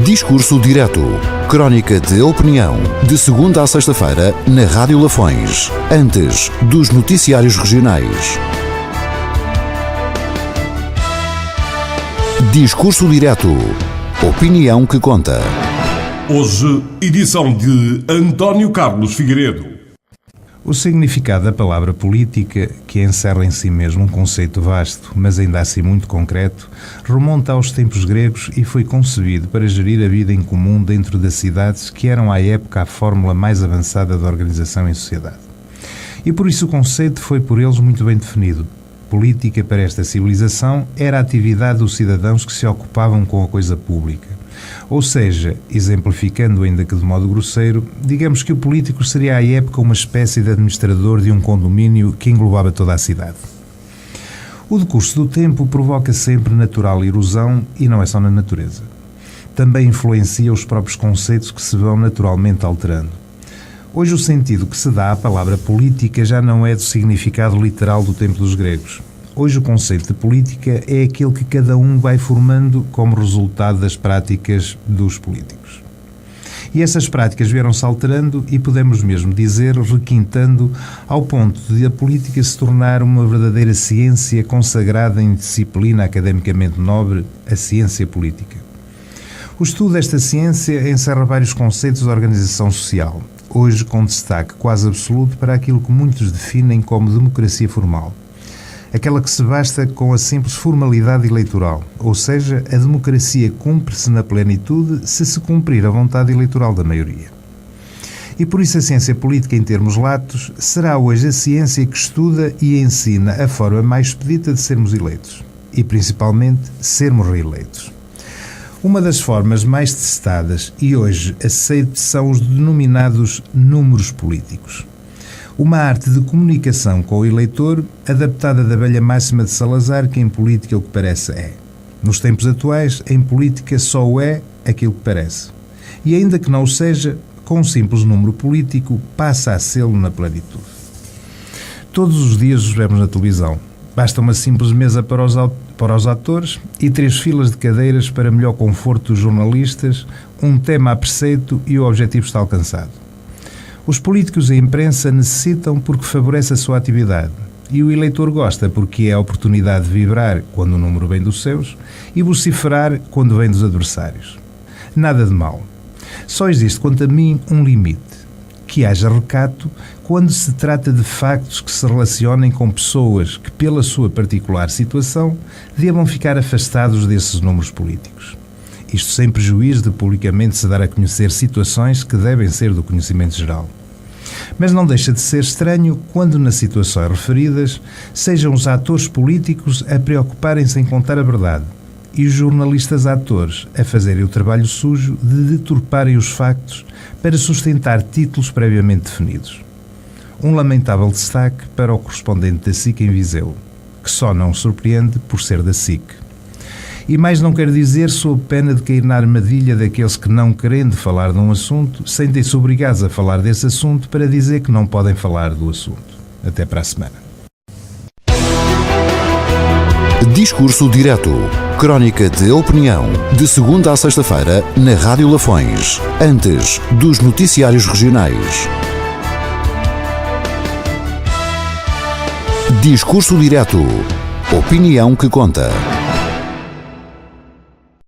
Discurso Direto. Crónica de opinião, de segunda a sexta-feira, na Rádio Lafões. Antes dos noticiários regionais. Discurso Direto. Opinião que conta. Hoje, edição de António Carlos Figueiredo. O significado da palavra política, que encerra em si mesmo um conceito vasto, mas ainda assim muito concreto, remonta aos tempos gregos e foi concebido para gerir a vida em comum dentro das cidades, que eram à época a fórmula mais avançada da organização em sociedade. E por isso o conceito foi por eles muito bem definido. Política para esta civilização era a atividade dos cidadãos que se ocupavam com a coisa pública. Ou seja, exemplificando ainda que de modo grosseiro, digamos que o político seria à época uma espécie de administrador de um condomínio que englobava toda a cidade. O decurso do tempo provoca sempre natural erosão e não é só na natureza. Também influencia os próprios conceitos que se vão naturalmente alterando. Hoje o sentido que se dá à palavra política já não é do significado literal do tempo dos gregos. Hoje o conceito de política é aquele que cada um vai formando como resultado das práticas dos políticos. E essas práticas vieram-se alterando e podemos mesmo dizer requintando ao ponto de a política se tornar uma verdadeira ciência consagrada em disciplina academicamente nobre, a ciência política. O estudo desta ciência encerra vários conceitos de organização social, hoje com destaque quase absoluto para aquilo que muitos definem como democracia formal. Aquela que se basta com a simples formalidade eleitoral, ou seja, a democracia cumpre-se na plenitude se cumprir a vontade eleitoral da maioria. E por isso a ciência política, em termos latos, será hoje a ciência que estuda e ensina a forma mais expedita de sermos eleitos, e principalmente sermos reeleitos. Uma das formas mais testadas e hoje aceites são os denominados números políticos. Uma arte de comunicação com o eleitor, adaptada da velha máxima de Salazar, que em política o que parece é. Nos tempos atuais, em política só o é aquilo que parece. E ainda que não o seja, com um simples número político, passa a sê-lo na plenitude. Todos os dias os vemos na televisão. Basta uma simples mesa para os atores e 3 filas de cadeiras para melhor conforto dos jornalistas, um tema a preceito e o objetivo está alcançado. Os políticos e a imprensa necessitam porque favorece a sua atividade e o eleitor gosta porque é a oportunidade de vibrar quando o número vem dos seus e vociferar quando vem dos adversários. Nada de mal. Só existe, quanto a mim, um limite. Que haja recato quando se trata de factos que se relacionem com pessoas que, pela sua particular situação, devam ficar afastados desses números políticos. Isto sem prejuízo de publicamente se dar a conhecer situações que devem ser do conhecimento geral. Mas não deixa de ser estranho quando, nas situações referidas, sejam os atores políticos a preocuparem-se em contar a verdade e os jornalistas atores a fazerem o trabalho sujo de deturparem os factos para sustentar títulos previamente definidos. Um lamentável destaque para o correspondente da SIC em Viseu, que só não surpreende por ser da SIC. E mais não quero dizer sob pena de cair na armadilha daqueles que, não querendo falar de um assunto, sentem-se obrigados a falar desse assunto para dizer que não podem falar do assunto. Até para a semana. Discurso Direto. Crónica de opinião, de segunda a sexta-feira, na Rádio Lafões. Antes dos noticiários regionais. Discurso Direto. Opinião que conta.